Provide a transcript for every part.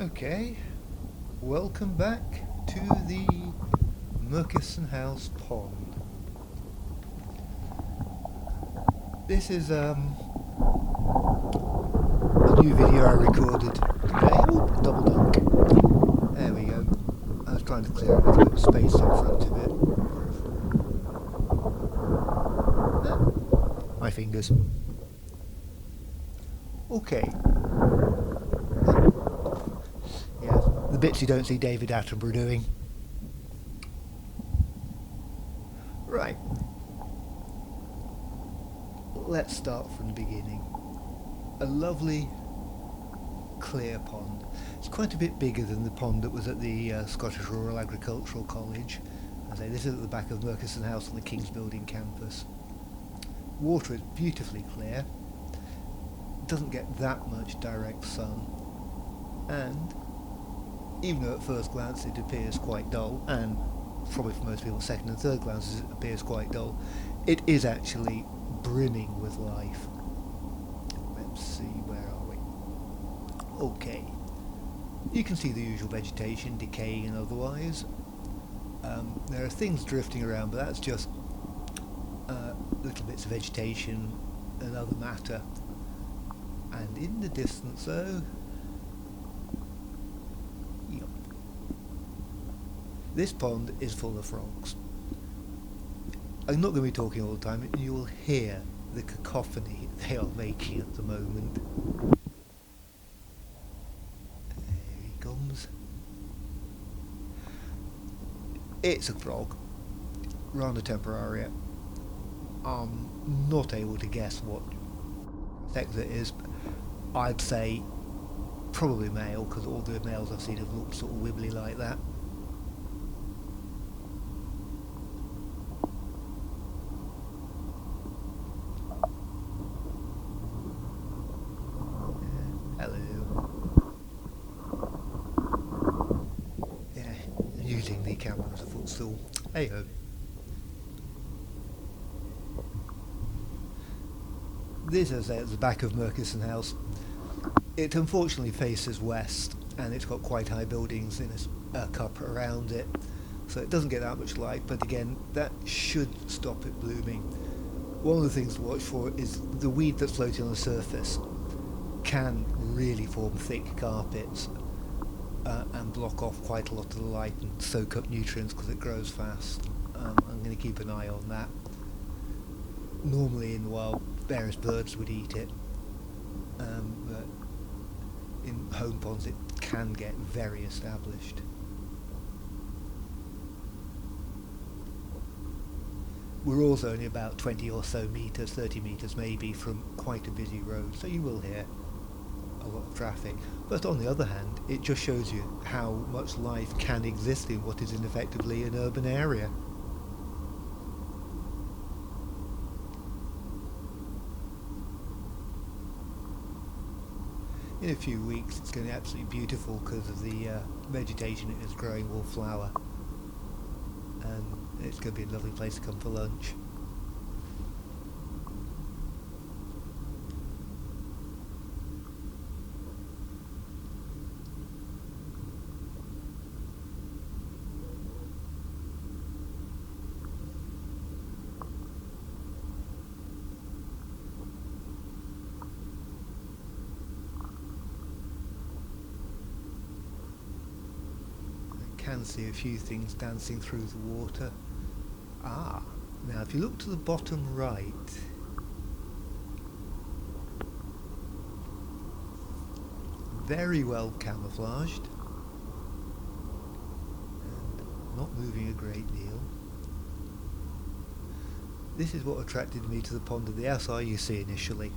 Okay, welcome back to the Murkison House Pond. This is a new video I recorded today. Oh, double dunk. There we go. I was trying to clear a little bit of space in front of it. My fingers. Okay. Yeah, the bits you don't see David Attenborough doing. Right. Let's start from the beginning. A lovely clear pond. It's quite a bit bigger than the pond that was at the Scottish Rural Agricultural College. As I say, this is at the back of Murkison House on the King's Building campus. Water is beautifully clear. It doesn't get that much direct sun. And even though at first glance it appears quite dull, and probably for most people second and third glances it appears quite dull, it is actually brimming with life. Let's see, where are we? Okay. You can see the usual vegetation, decaying and otherwise. There are things drifting around, but that's just little bits of vegetation and other matter. And in the distance though, yep, this pond is full of frogs. I'm not going to be talking all the time, and you will hear the cacophony they are making at the moment. There he comes. It's a frog, Rana temporaria. I'm not able to guess what sex it is. I'd say probably male, because all the males I've seen have looked sort of wibbly like that. Hello. Yeah, using the camera as a footstool. Hey ho. This is at the back of Murkison House. It unfortunately faces west, and it's got quite high buildings in a cup around it, so it doesn't get that much light, but again, that should stop it blooming. One of the things to watch for is the weed that's floating on the surface can really form thick carpets and block off quite a lot of the light and soak up nutrients because it grows fast. I'm going to keep an eye on that. Normally in the wild, various birds would eat it, but in home ponds it can get very established. We're also only about 20 or so metres, 30 metres maybe, from quite a busy road, so you will hear a lot of traffic. But on the other hand, it just shows you how much life can exist in what is effectively an urban area. In a few weeks it's going to be absolutely beautiful because of the vegetation it is growing will flower, and it's going to be a lovely place to come for lunch. Can see a few things dancing through the water. Now if you look to the bottom right, very well camouflaged and not moving a great deal. This is what attracted me to the pond at the outside you see initially.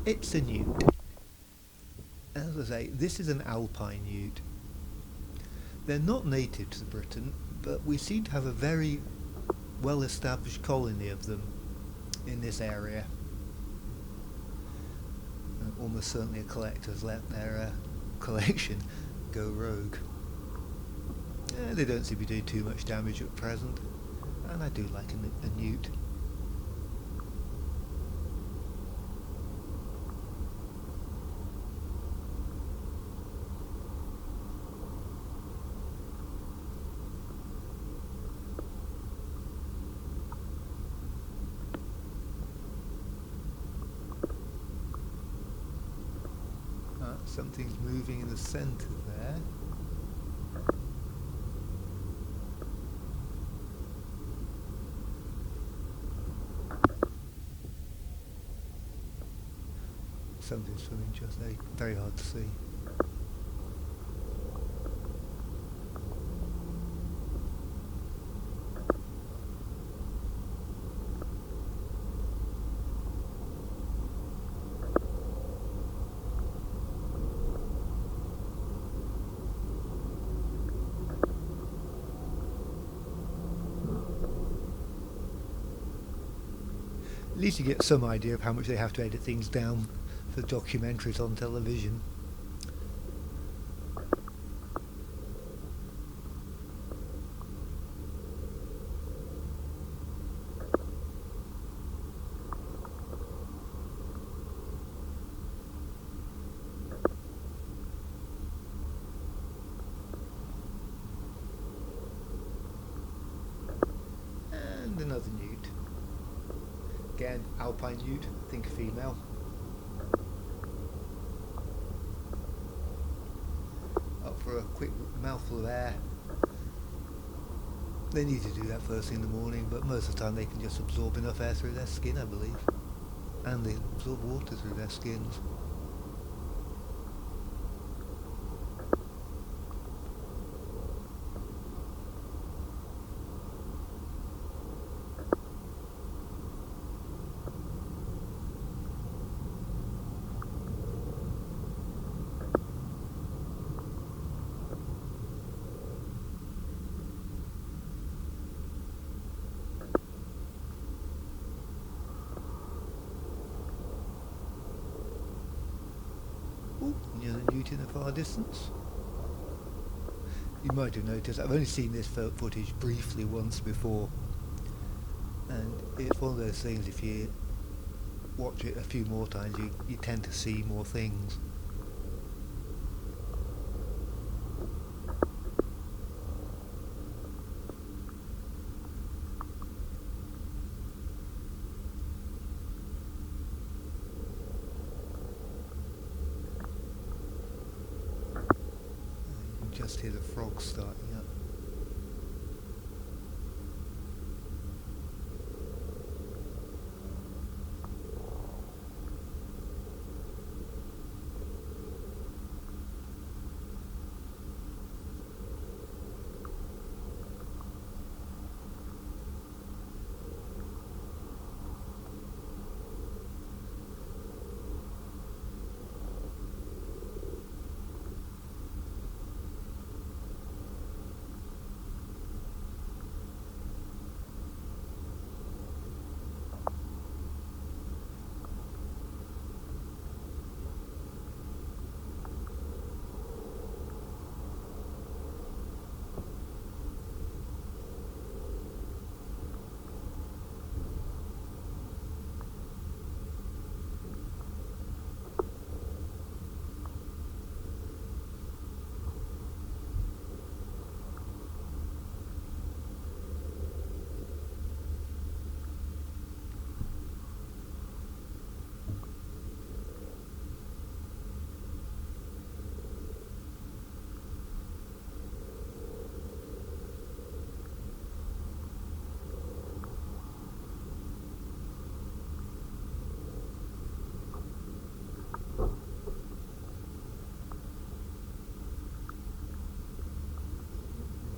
It's a newt. As I say, this is an alpine newt. They're not native to Britain, but we seem to have a very well-established colony of them in this area. Almost certainly a collector's let their collection go rogue. They don't seem to be doing too much damage at present, and I do like a newt. Something's moving in the centre there. Something's swimming just there, very hard to see. At least you get some idea of how much they have to edit things down for documentaries on television. And another newt. Again, alpine newt, I think a female. Up for a quick mouthful of air. They need to do that first thing in the morning, but most of the time they can just absorb enough air through their skin, I believe. And they absorb water through their skins. Ooh, another newt in the far distance. You might have noticed I've only seen this footage briefly once before, and it's one of those things, if you watch it a few more times you tend to see more things. You can just hear the frogs starting up.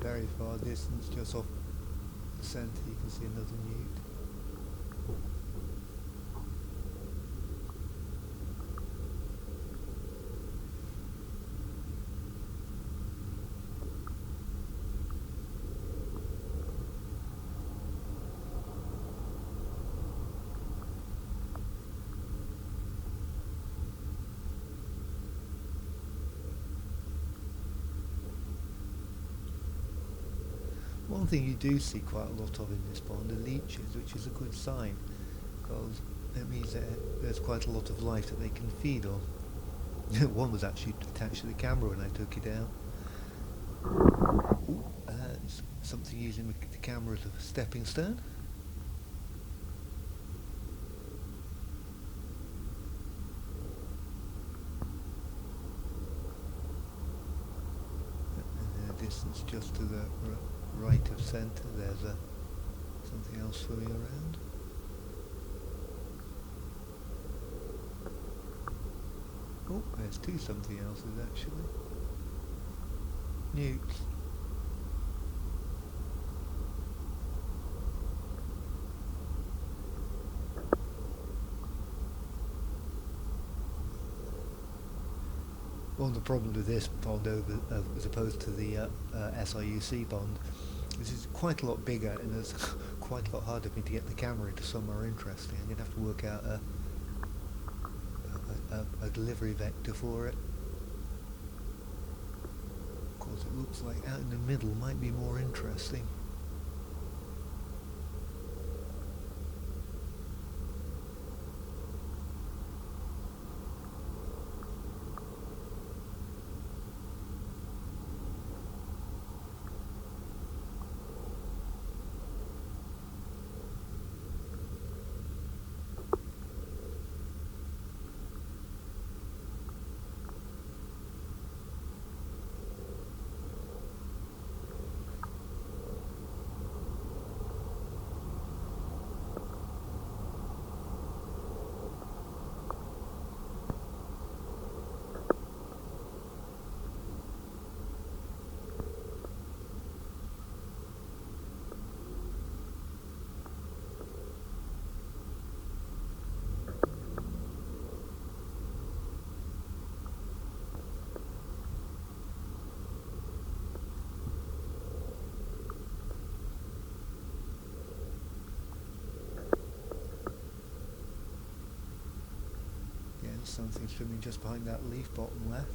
Very far distance, just off the centre, you can see another newt. One thing you do see quite a lot of in this pond are leeches, which is a good sign, because it means that there's quite a lot of life that they can feed on. One was actually attached to the camera when I took it out. Ooh, something using the camera as a stepping stone. distance just to the right of centre there's something else swimming around. Oh, there's two something else's actually. Newts. One of the problems with this pond as opposed to the SIUC pond is it's quite a lot bigger and it's quite a lot harder for me to get the camera into somewhere interesting. I'm going to have to work out a delivery vector for it. Of course it looks like out in the middle might be more interesting. Something swimming just behind that leaf bottom left.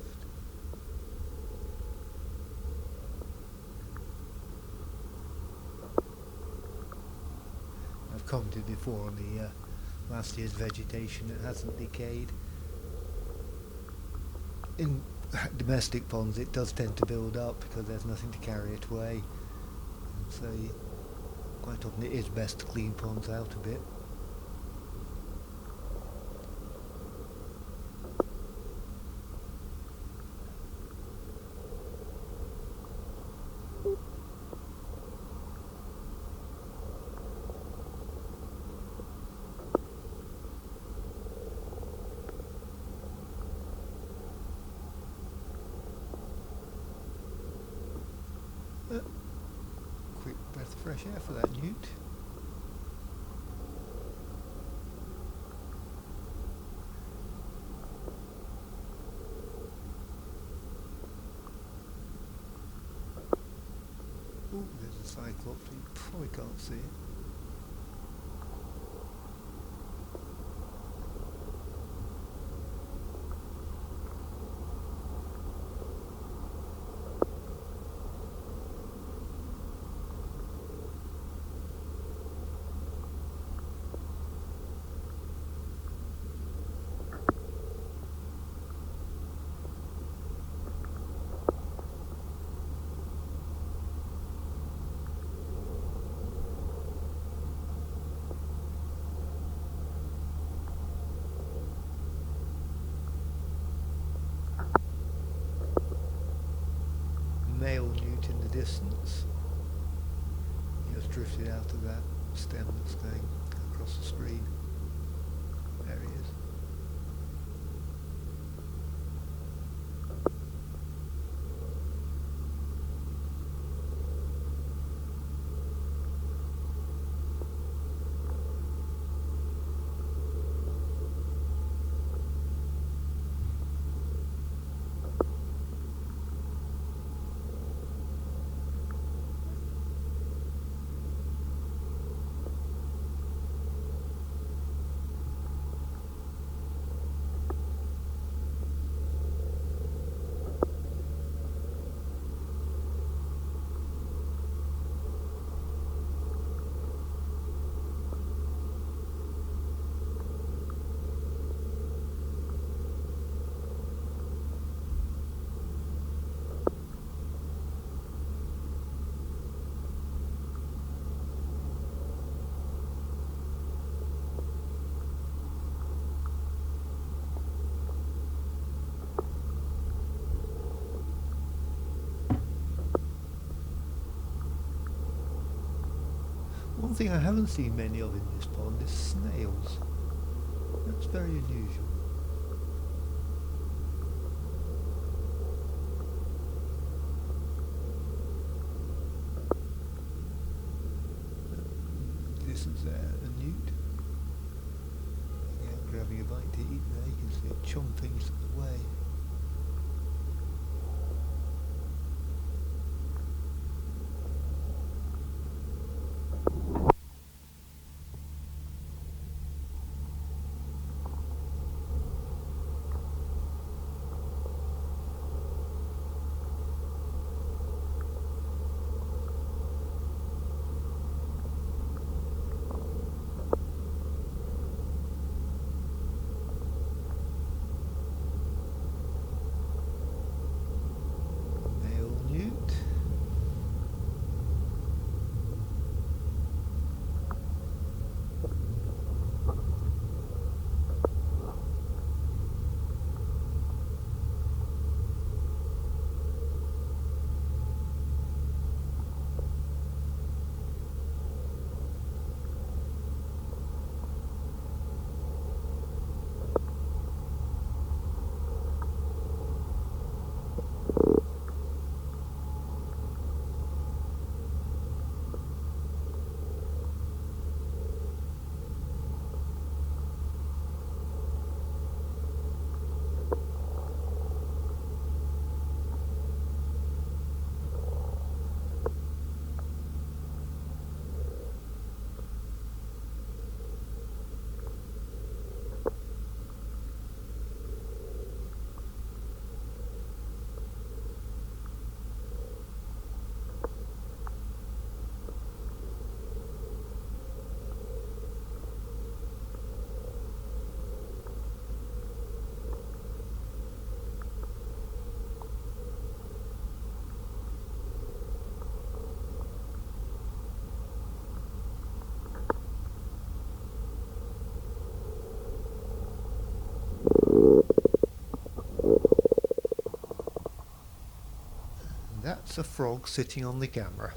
I've commented before on the last year's vegetation that hasn't decayed. In domestic ponds it does tend to build up because there's nothing to carry it away, and so quite often it is best to clean ponds out a bit. Quick breath of fresh air for that newt. Oh, there's a cyclops, you probably can't see it. Male newt in the distance. He has drifted out of that stem that's going across the screen. There he is. One thing I haven't seen many of in this pond is snails. That's very unusual. Distance there, a newt. Yeah, grabbing a bite to eat there. You can see it chomping away. Male newt. That's a frog sitting on the camera.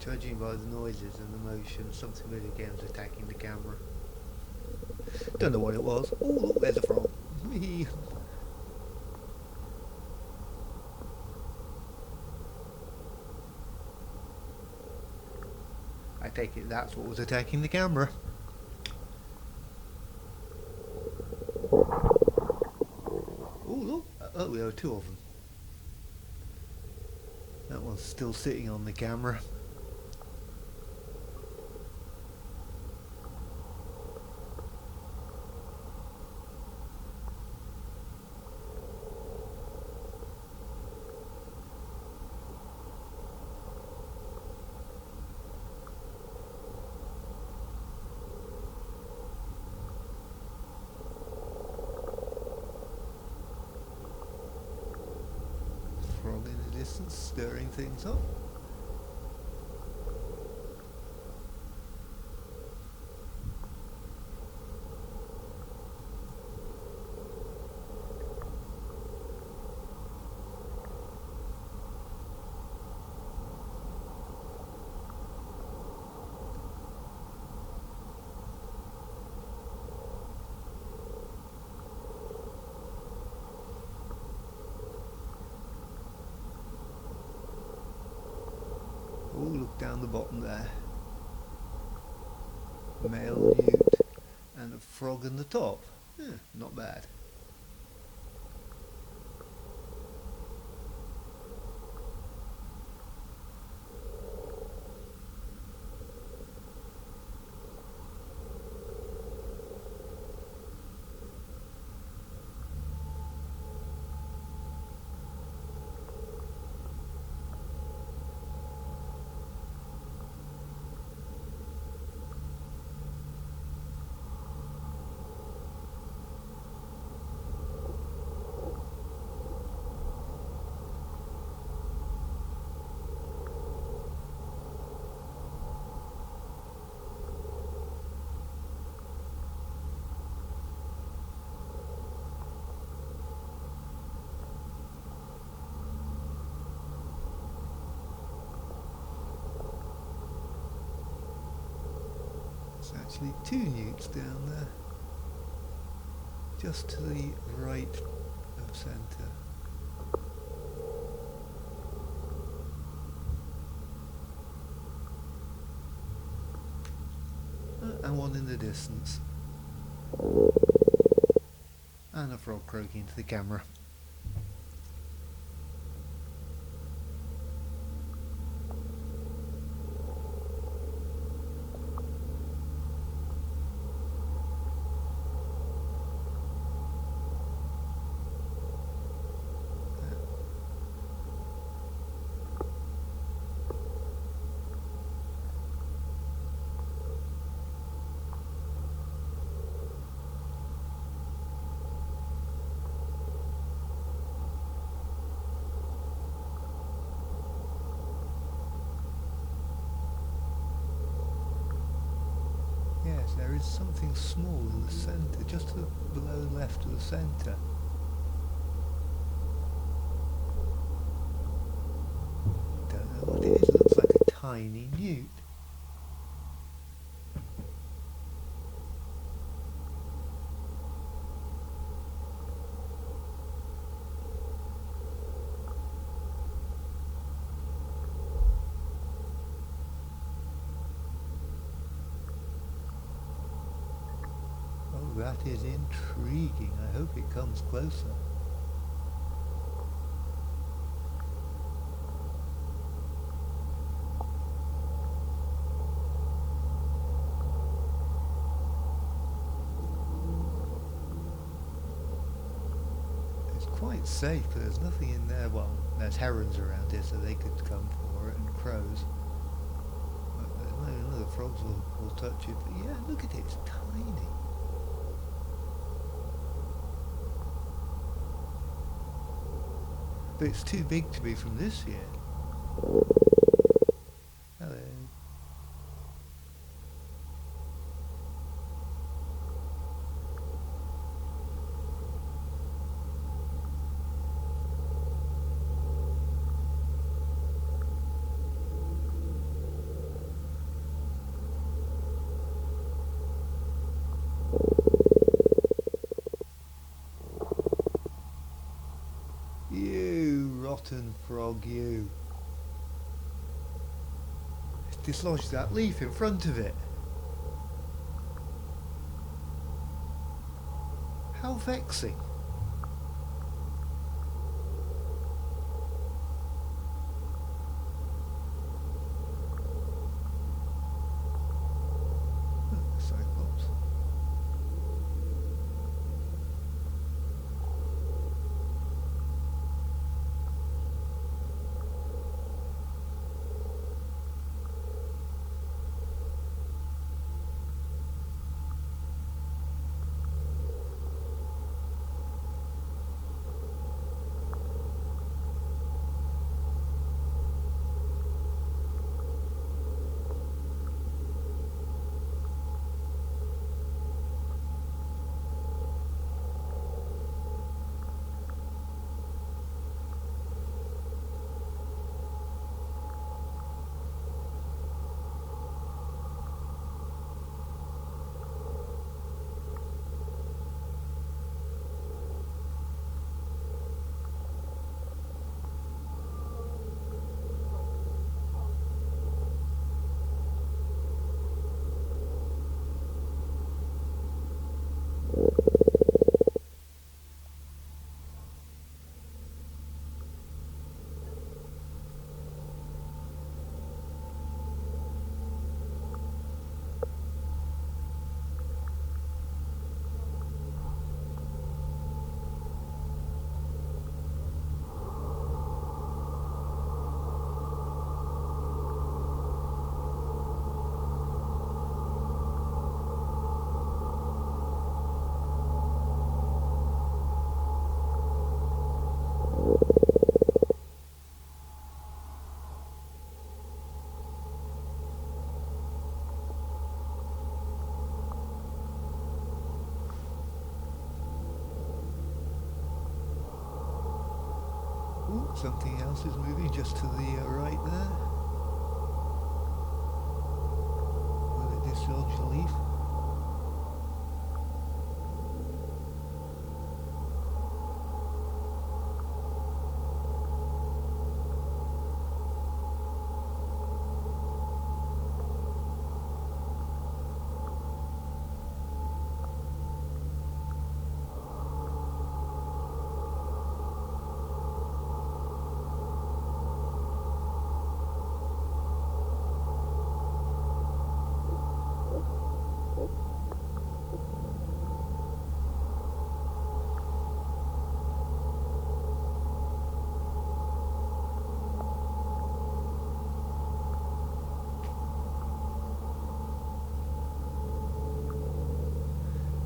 Judging by the noises and the motion, something really again was attacking the camera. Don't know what it was. Oh, look, there's a frog. Whee. I take it that's what was attacking the camera. Oh, look. Oh, there are two of them. That one's still sitting on the camera. Frog in the distance, stirring things up. Oh, look down the bottom there. Male newt and a frog in the top. Not bad. There's actually two newts down there, just to the right of centre. And one in the distance. And a frog croaking into the camera. Yes, there is something small in the centre, just to the below left of the centre. Don't know what it is, looks like a tiny newt. Oh, that is intriguing. I hope it comes closer. It's quite safe, but there's nothing in there. Well, there's herons around here, so they could come for it, and crows. But none of the frogs will touch it. But yeah, look at it, it's tiny. But it's too big to be from this year. Hello. rotten frog, you. It's dislodged that leaf in front of it. How vexing. Cyclops. Ooh, something else is moving just to the right there. Will it dislodge the leaf?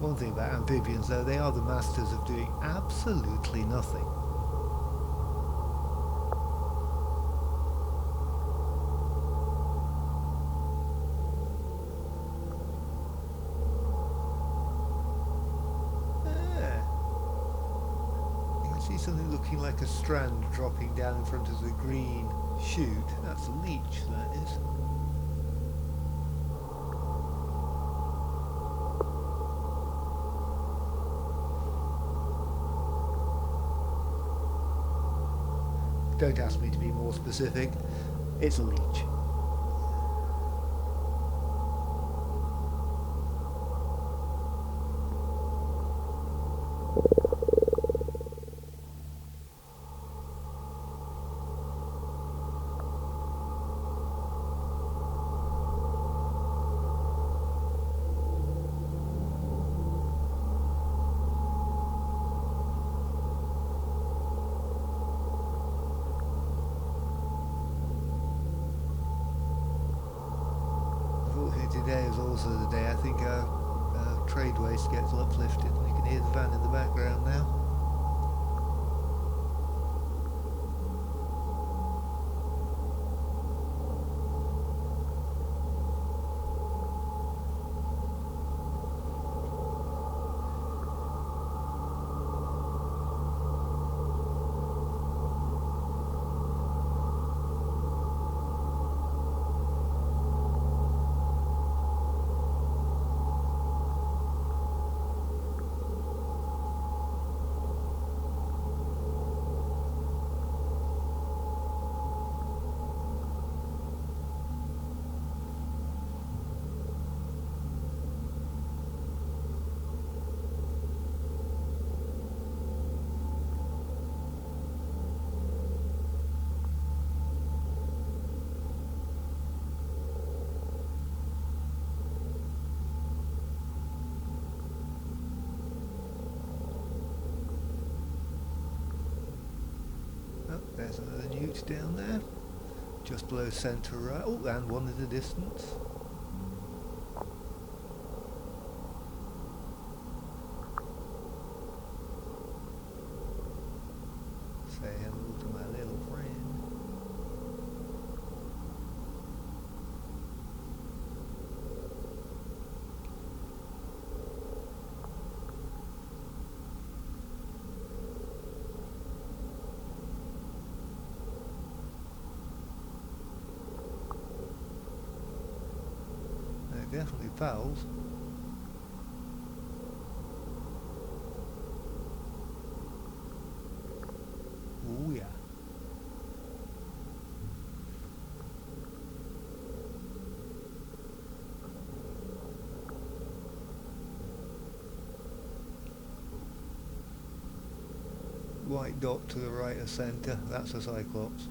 One thing about amphibians though, they are the masters of doing absolutely nothing. You can see something looking like a strand dropping down in front of the green shoot. That's a leech, that is. Don't ask me to be more specific. It's a leech. Today is also the day I think our trade waste gets uplifted. You can hear the van in the background now. There's another newt down there, just below centre right. Oh, and one in the distance. Say hello to my little friend. They're definitely pals. Oh yeah. White dot to the right of centre, that's a cyclops.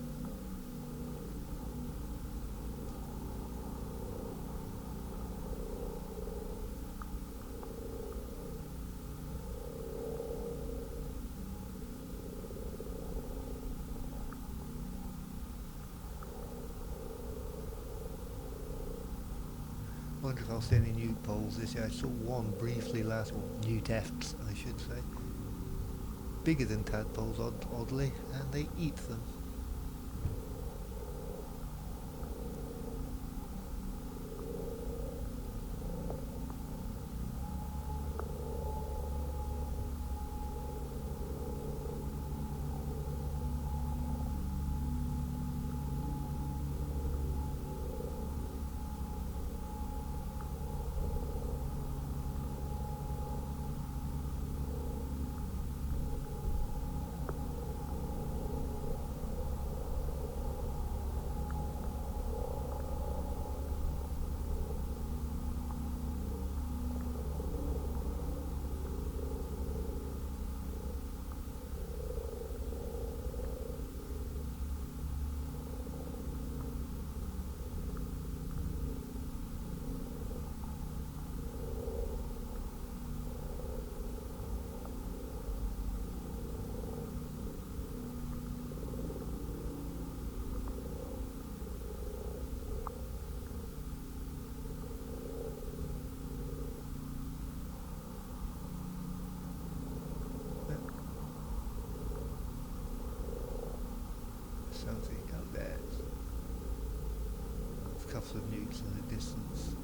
Wonder if I'll see any newt poles this year. I saw one briefly last, well, newt efts I should say. Bigger than tadpoles oddly, and they eat them. Something up there. A couple of newts in the distance.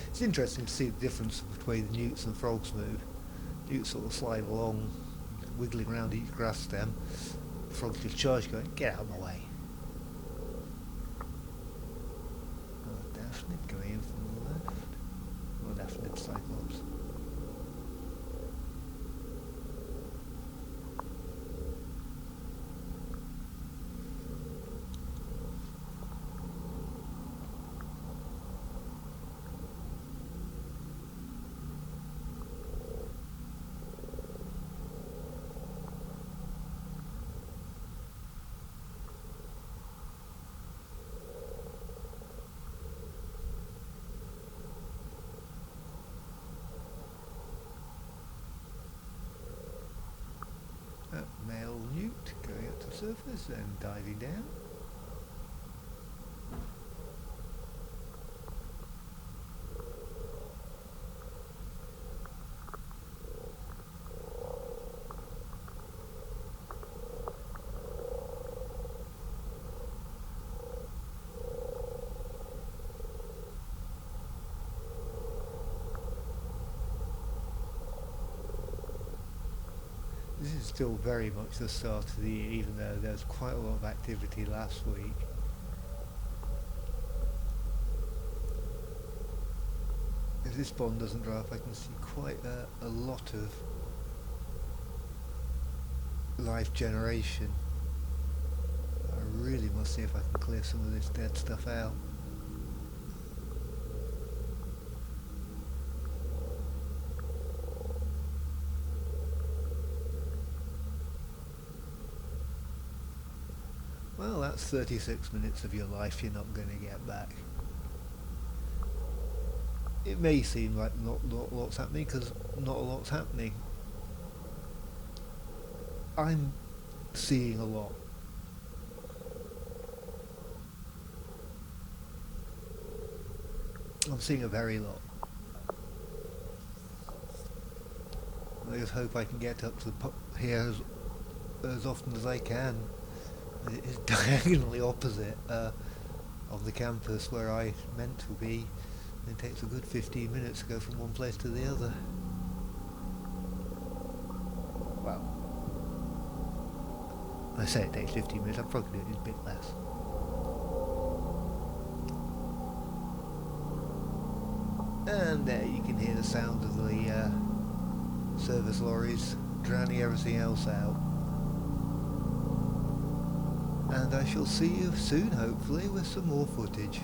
It's interesting to see the difference between the newts and frogs move. Newts sort of slide along, wiggling around each grass stem. Frogs just charge, going, get out of my way. Oh, definitely going in from the left. Well, definitely cyclops. Male newt going up to the surface and diving down. This is still very much the start of the year, even though there was quite a lot of activity last week. If this pond doesn't dry up, I can see quite a lot of life generation. I really must see if I can clear some of this dead stuff out. Well, that's 36 minutes of your life you're not going to get back. It may seem like not lots happening, because not a lot's happening. I'm seeing a lot. I'm seeing a very lot. I just hope I can get up to here as often as I can. It's diagonally opposite of the campus where I meant to be. It takes a good 15 minutes to go from one place to the other. Well, I say it takes 15 minutes, I'm probably doing it a bit less. And there you can hear the sound of the service lorries drowning everything else out. And I shall see you soon, hopefully, with some more footage.